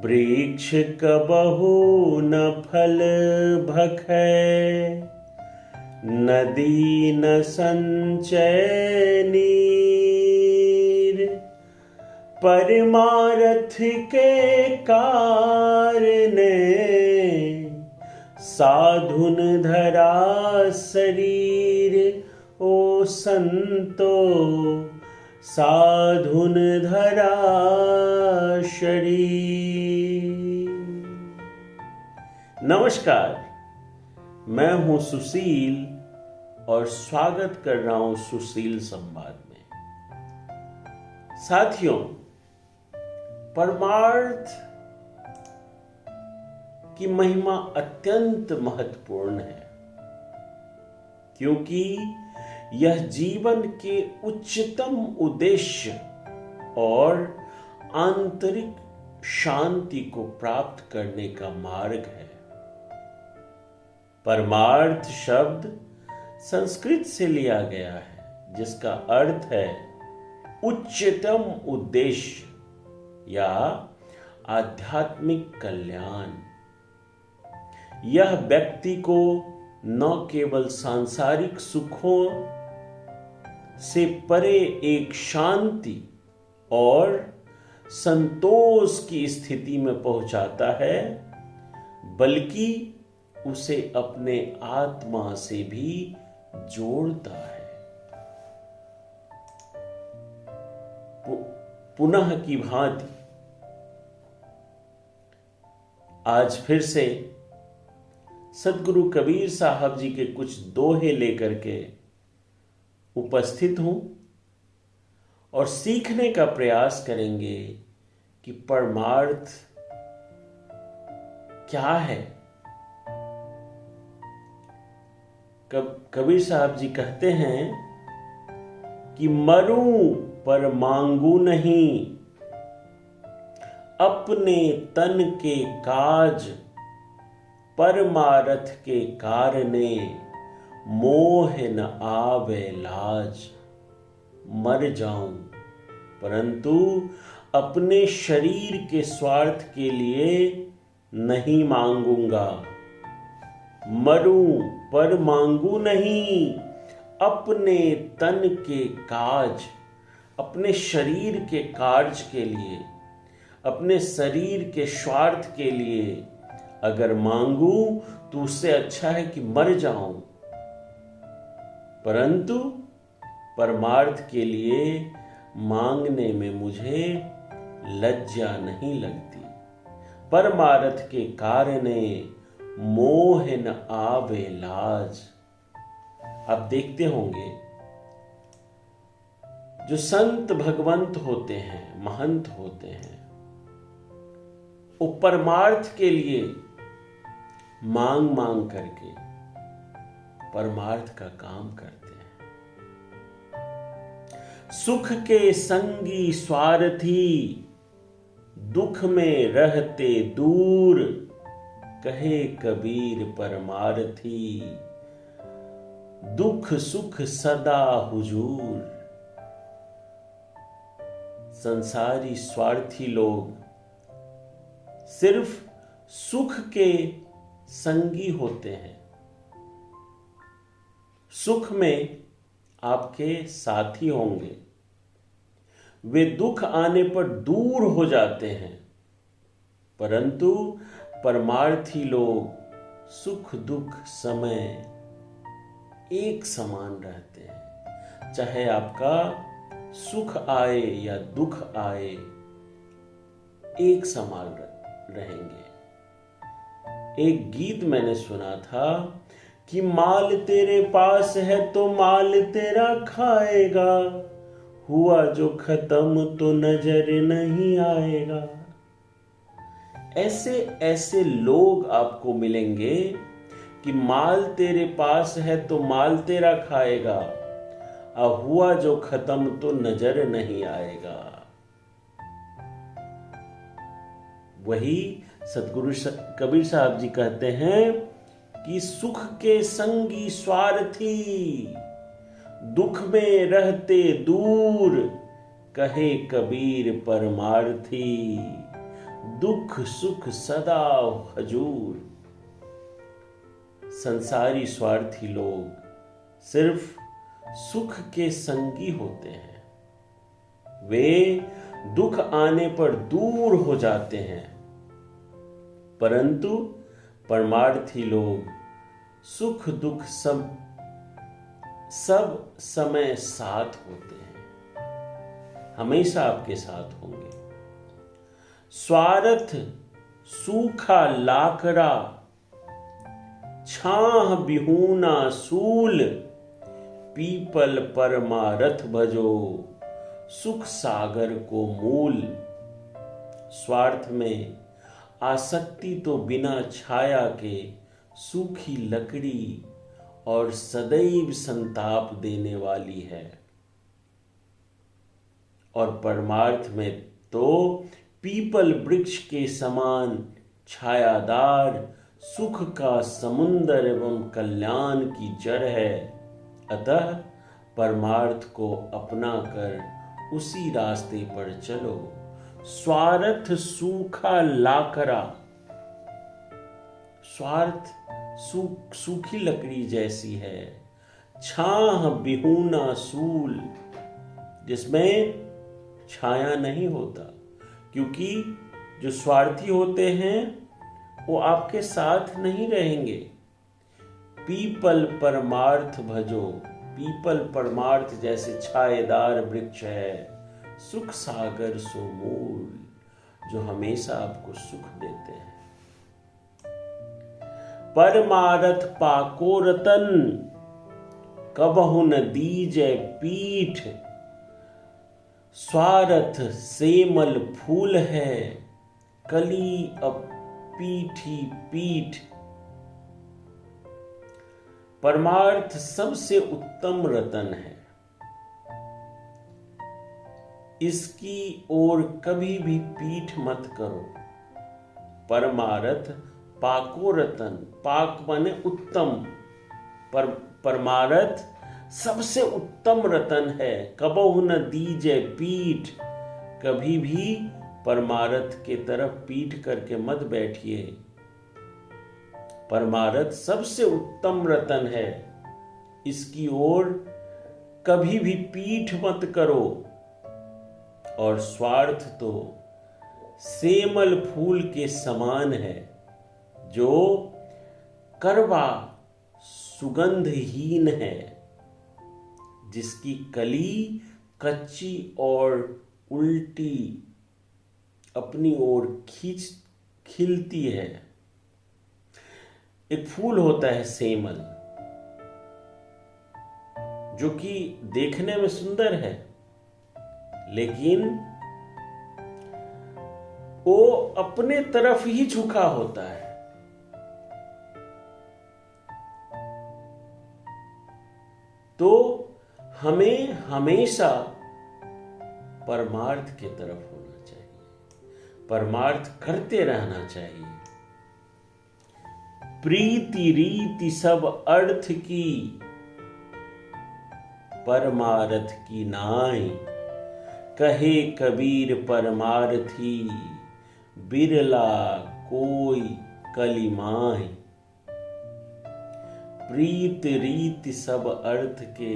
वृक्ष कबहु न फल भखै, नदी न संचय नीर। परमारथ के कारणे, साधुन धरा शरीर। ओ संतो साधुन धरा शरीर। नमस्कार, मैं हूं सुशील और स्वागत कर रहा हूं सुशील संवाद में। साथियों, परमार्थ की महिमा अत्यंत महत्वपूर्ण है, क्योंकि यह जीवन के उच्चतम उद्देश्य और आंतरिक शांति को प्राप्त करने का मार्ग है। परमार्थ शब्द संस्कृत से लिया गया है, जिसका अर्थ है उच्चतम उद्देश्य या आध्यात्मिक कल्याण। यह व्यक्ति को न केवल सांसारिक सुखों से परे एक शांति और संतोष की स्थिति में पहुंचाता है, बल्कि उसे अपने आत्मा से भी जोड़ता है। पुनः की भांति आज फिर से सदगुरु कबीर साहब जी के कुछ दोहे लेकर के उपस्थित हूं और सीखने का प्रयास करेंगे कि परमार्थ क्या है। कबीर साहब जी कहते हैं कि मरूं पर मांगू नहीं, अपने तन के काज परमारथ के कारणे, मोह न आवे लाज। मर जाऊं परंतु अपने शरीर के स्वार्थ के लिए नहीं मांगूंगा। मरूं पर मांगू नहीं, अपने तन के काज, अपने शरीर के कार्य के लिए, अपने शरीर के स्वार्थ के लिए अगर मांगू तो उससे अच्छा है कि मर जाऊं। परंतु परमार्थ के लिए मांगने में मुझे लज्जा नहीं लगती। परमार्थ के कारणे मोह न आवे लाज। आप देखते होंगे जो संत भगवंत होते हैं, महंत होते हैं, वो परमार्थ के लिए मांग मांग करके परमार्थ का काम करते हैं। सुख के संगी स्वार्थी, दुख में रहते दूर। कहे कबीर परमार्थी, दुख सुख सदा हुजूर। संसारी स्वार्थी लोग सिर्फ सुख के संगी होते हैं, सुख में आपके साथी होंगे, वे दुख आने पर दूर हो जाते हैं। परंतु परमार्थी लोग सुख दुख समय एक समान रहते हैं। चाहे आपका सुख आए या दुख आए, एक समान रहेंगे। एक गीत मैंने सुना था कि माल तेरे पास है तो माल तेरा खाएगा, हुआ जो खत्म तो नजर नहीं आएगा। ऐसे ऐसे लोग आपको मिलेंगे कि माल तेरे पास है तो माल तेरा खाएगा, अब हुआ जो खत्म तो नजर नहीं आएगा। वही सतगुरु कबीर साहब जी कहते हैं कि सुख के संगी स्वार्थी, दुख में रहते दूर, कहे कबीर परमार्थी। दुख सुख सदा हजूर। संसारी स्वार्थी लोग सिर्फ सुख के संगी होते हैं, वे दुख आने पर दूर हो जाते हैं, परंतु परमार्थी लोग सुख दुख सब समय साथ होते हैं, हमेशा आपके साथ होंगे। स्वार्थ सूखा लाकड़ा, छाह बिहूना सूल, पीपल परमारथ भजो, सुख सागर को मूल। स्वार्थ में आसक्ति तो बिना छाया के सूखी लकड़ी और सदैव संताप देने वाली है, और परमार्थ में तो पीपल वृक्ष के समान छायादार सुख का समुंदर एवं कल्याण की जड़ है। अतः परमार्थ को अपना कर उसी रास्ते पर चलो। स्वार्थ सूखा लाकड़ा, स्वार्थ सूखी लकड़ी जैसी है, छाह बिहूना सूल, जिसमें छाया नहीं होता, क्योंकि जो स्वार्थी होते हैं वो आपके साथ नहीं रहेंगे। पीपल परमार्थ भजो, पीपल परमार्थ जैसे छायेदार वृक्ष है, सुख सागर सो मूल, जो हमेशा आपको सुख देते हैं। परमारथ पाको रतन, कबहु न दीजै पीठ, स्वार्थ सेमल फूल है, कली अपीठी पीठ। परमार्थ सबसे उत्तम रतन है, इसकी ओर कभी भी पीठ मत करो। परमार्थ पाको रतन, पाक माने उत्तम, परमार्थ सबसे उत्तम रतन है। कबहु न दीजै पीठ, कभी भी परमार्थ के तरफ पीठ करके मत बैठिए। परमार्थ सबसे उत्तम रतन है, इसकी ओर कभी भी पीठ मत करो। और स्वार्थ तो सेमल फूल के समान है, जो कड़वा सुगंधहीन है, जिसकी कली कच्ची और उल्टी अपनी ओर खिलती है। एक फूल होता है सेमल, जो कि देखने में सुंदर है, लेकिन वो अपने तरफ ही झुका होता है। तो हमें हमेशा परमार्थ के तरफ होना चाहिए, परमार्थ करते रहना चाहिए। प्रीति रीति सब अर्थ की, परमार्थ की नाई, कहे कबीर परमार्थी, बिरला कोई कलिमाई। प्रीत रीति सब अर्थ के,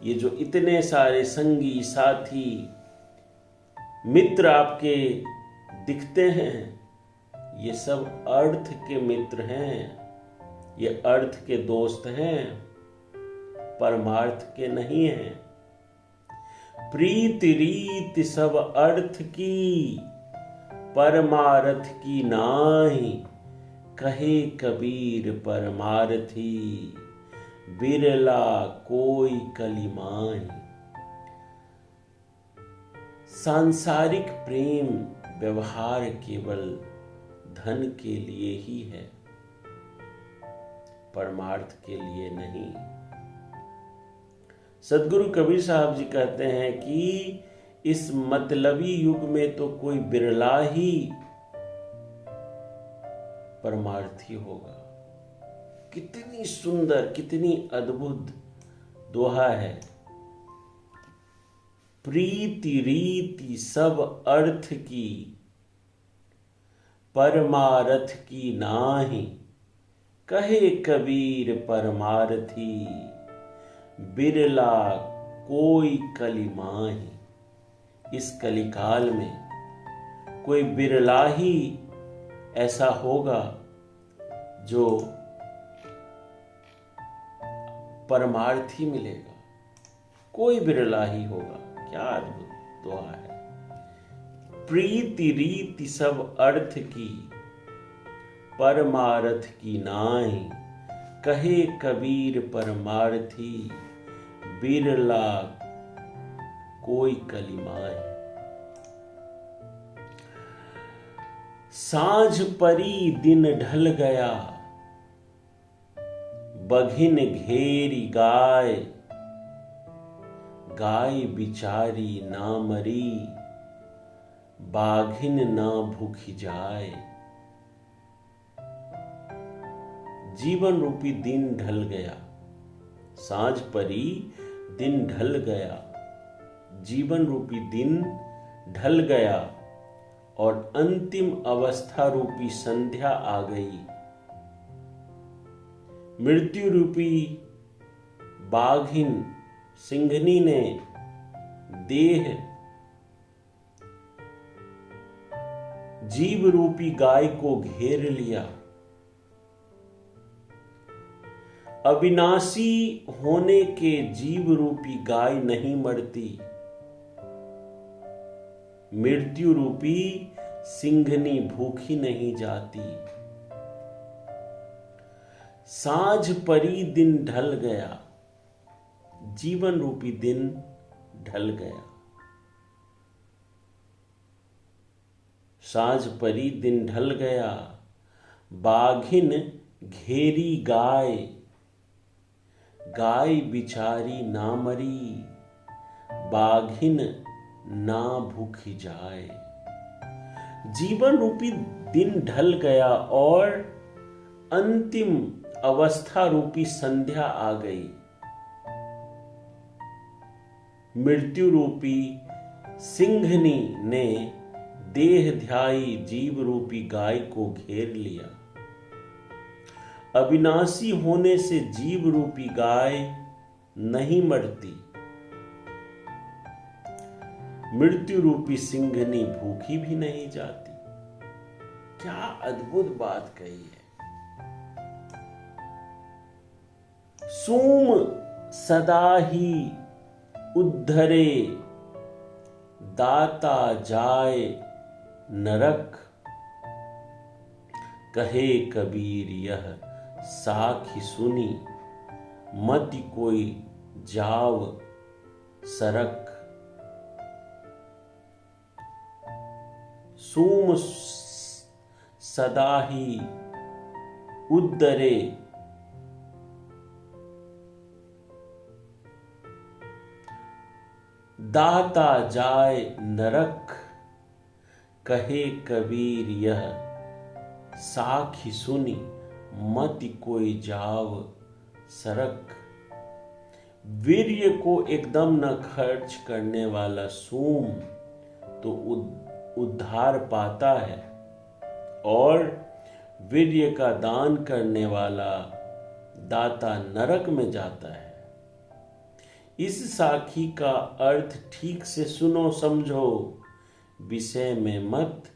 ये जो इतने सारे संगी साथी मित्र आपके दिखते हैं, ये सब अर्थ के मित्र हैं, ये अर्थ के दोस्त हैं, परमार्थ के नहीं हैं। प्रीति रीति सब अर्थ की, परमार्थ की नाहीं, कहे कबीर परमार्थी, बिरला कोई कलिमाई। सांसारिक प्रेम व्यवहार केवल धन के लिए ही है, परमार्थ के लिए नहीं। सदगुरु कबीर साहब जी कहते हैं कि इस मतलबी युग में तो कोई बिरला ही परमार्थी होगा। कितनी सुंदर, कितनी अद्भुत दोहा है। प्रीति रीति सब अर्थ की, परमारथ की नाही, कहे कबीर परमारथी, बिरला कोई कली माही। इस कलिकाल में कोई बिरला ही ऐसा होगा जो परमार्थी मिलेगा, कोई बिरला ही होगा। क्या अद्भुत दुआ है। प्रीति रीति सब अर्थ की, परमारथ की नाई, कहे कबीर परमार्थी, बिरला कोई कलिमाई। साँझ परी दिन ढल गया, बघिन घेरी गाय, गाय बिचारी ना मरी, बाघिन ना भूखी जाए। जीवन रूपी दिन ढल गया, साँझ परी दिन ढल गया, जीवन रूपी दिन ढल गया और अंतिम अवस्था रूपी संध्या आ गई। मृत्यु रूपी बाघिन सिंघनी ने देह जीव रूपी गाय को घेर लिया। अविनाशी होने के जीव रूपी गाय नहीं मरती, मृत्यु रूपी सिंघनी भूखी नहीं जाती। साँझ परी दिन ढल गया, जीवन रूपी दिन ढल गया। साँझ परी दिन ढल गया, बाघिन घेरी गाय, गाय बिचारी ना मरी, बाघिन ना भूखी जाए। जीवन रूपी दिन ढल गया और अंतिम अवस्था रूपी संध्या आ गई। मृत्यु रूपी सिंघनी ने देह ध्यायी जीव रूपी गाय को घेर लिया। अविनाशी होने से जीव रूपी गाय नहीं मरती, मृत्यु रूपी सिंघनी भूखी भी नहीं जाती। क्या अद्भुत बात कही है। सूम सदा ही उद्धरे, दाता जाए नरक, कहे कबीर यह साखी सुनी, मति कोई जाव सरक। सूम सदा ही उद्धरे, दाता जाए नरक, कहे कबीर यह साखी सुनी, मति कोई जाव सरक। वीर्य को एकदम न खर्च करने वाला सूम तो उद्धार पाता है और वीर्य का दान करने वाला दाता नरक में जाता है। इस साखी का अर्थ ठीक से सुनो समझो, विषय में मत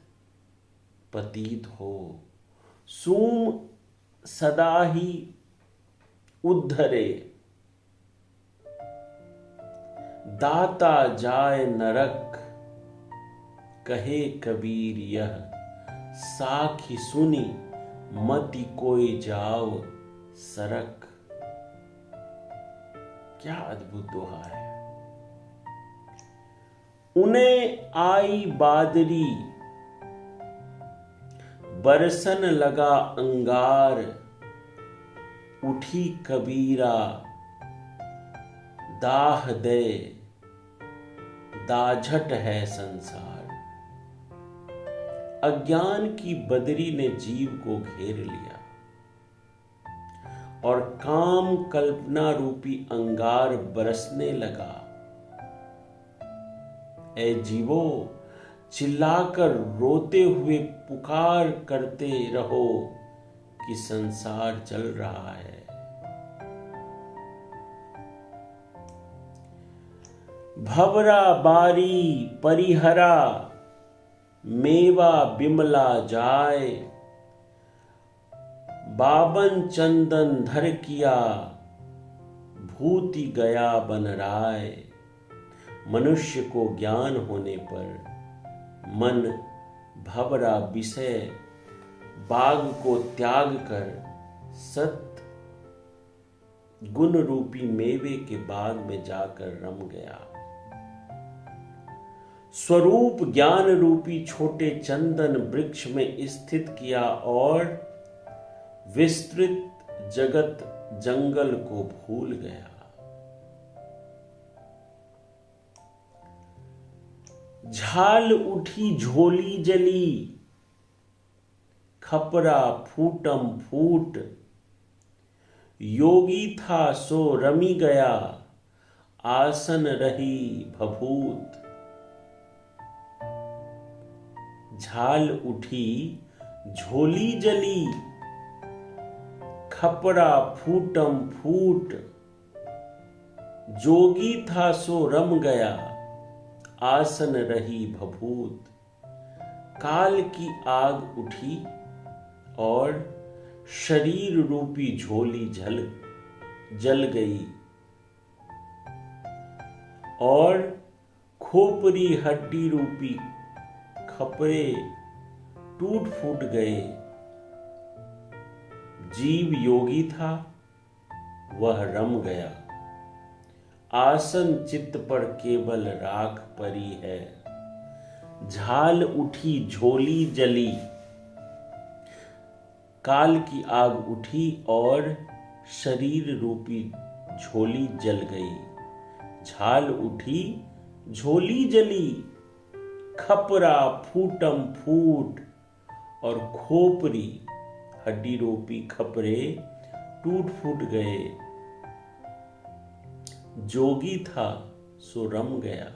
पतित हो। सूम सदा ही उद्धरे, दाता जाए नरक, कहे कबीर यह साखी सुनी, मति कोई जाओ सरक। क्या अद्भुत दोहा है। उन्हें आई बादरी, बरसन लगा अंगार, उठी कबीरा दाह दे, दाझट है संसार। अज्ञान की बदरी ने जीव को घेर लिया और काम कल्पना रूपी अंगार बरसने लगा। ए जीवो, चिल्लाकर रोते हुए पुकार करते रहो कि संसार चल रहा है। भवरा बारी परिहरा मेवा बिमला जाय, बाबन चंदन धर किया भूति गया बन राय। मनुष्य को ज्ञान होने पर मन भवरा विषय बाग को त्याग कर सत गुण रूपी मेवे के बाग में जाकर रम गया। स्वरूप ज्ञान रूपी छोटे चंदन वृक्ष में स्थित किया और विस्तृत जगत जंगल को भूल गया। झाल उठी झोली जली, खपरा फूटम फूट, योगी था सो रमी गया, आसन रही भभूत। झाल उठी झोली जली, खपरा फूटम फूट, जोगी था सो रम गया, आसन रही भभूत। काल की आग उठी और शरीर रूपी झोली जल गई और खोपरी हड्डी रूपी खपरे टूट फूट गए। जीव योगी था, वह रम गया, आसन चित्त पर केवल राख परी है। झाल उठी झोली जली, काल की आग उठी और शरीर रूपी झोली जल गई। झाल उठी झोली जली, खपरा फूटम फूट, और खोपरी हड्डी रूपी खपरे टूट फूट गए। जोगी था सो रम गया,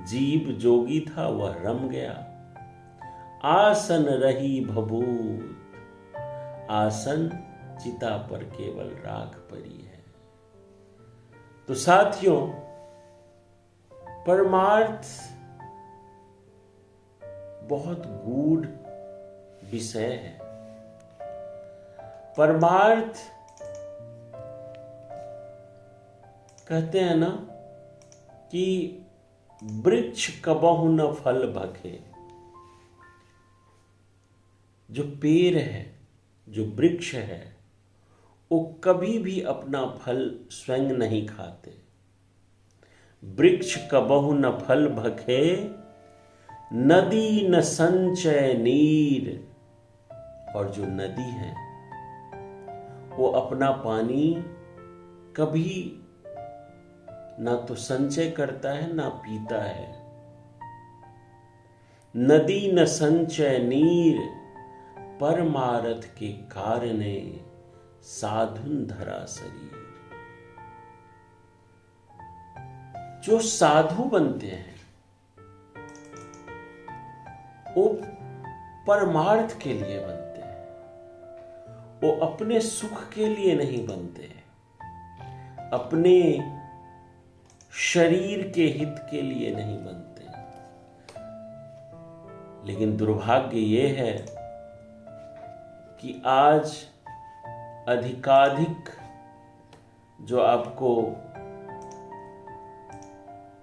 जीव जोगी था वह रम गया। आसन रही भभूत, आसन चिता पर केवल राख परी है। तो साथियों, परमार्थ बहुत गूढ़ विषय है। परमार्थ कहते हैं ना कि वृक्ष कबहु न फल भखे। जो पेड़ है, जो वृक्ष है, वो कभी भी अपना फल स्वयं नहीं खाते। वृक्ष कबहु न फल भखे, नदी न संचय नीर। और जो नदी है वो अपना पानी कभी ना तो संचय करता है ना पीता है। नदी न संचय नीर, परमारथ के कारणे साधुन धरा शरीर। जो साधु बनते हैं वो परमार्थ के लिए बनते हैं, वो अपने सुख के लिए नहीं बनते, अपने शरीर के हित के लिए नहीं बनते। लेकिन दुर्भाग्य ये है कि आज अधिकाधिक जो आपको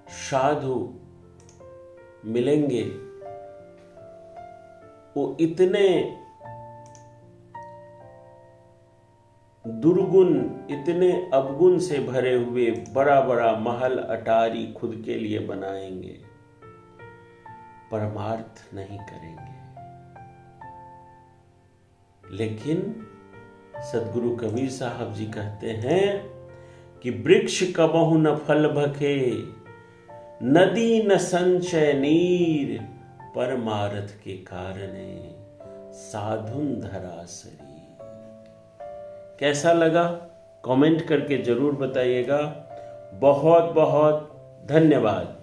साधु मिलेंगे वो इतने दुर्गुण, इतने अवगुण से भरे हुए बड़ा बड़ा महल अटारी खुद के लिए बनाएंगे, परमार्थ नहीं करेंगे। लेकिन सदगुरु कबीर साहब जी कहते हैं कि वृक्ष कबहु न फल भखे, नदी न संचय नीर, परमार्थ के कारणे साधुन धरा शरीर। कैसा लगा कमेंट करके जरूर बताइएगा। बहुत बहुत धन्यवाद।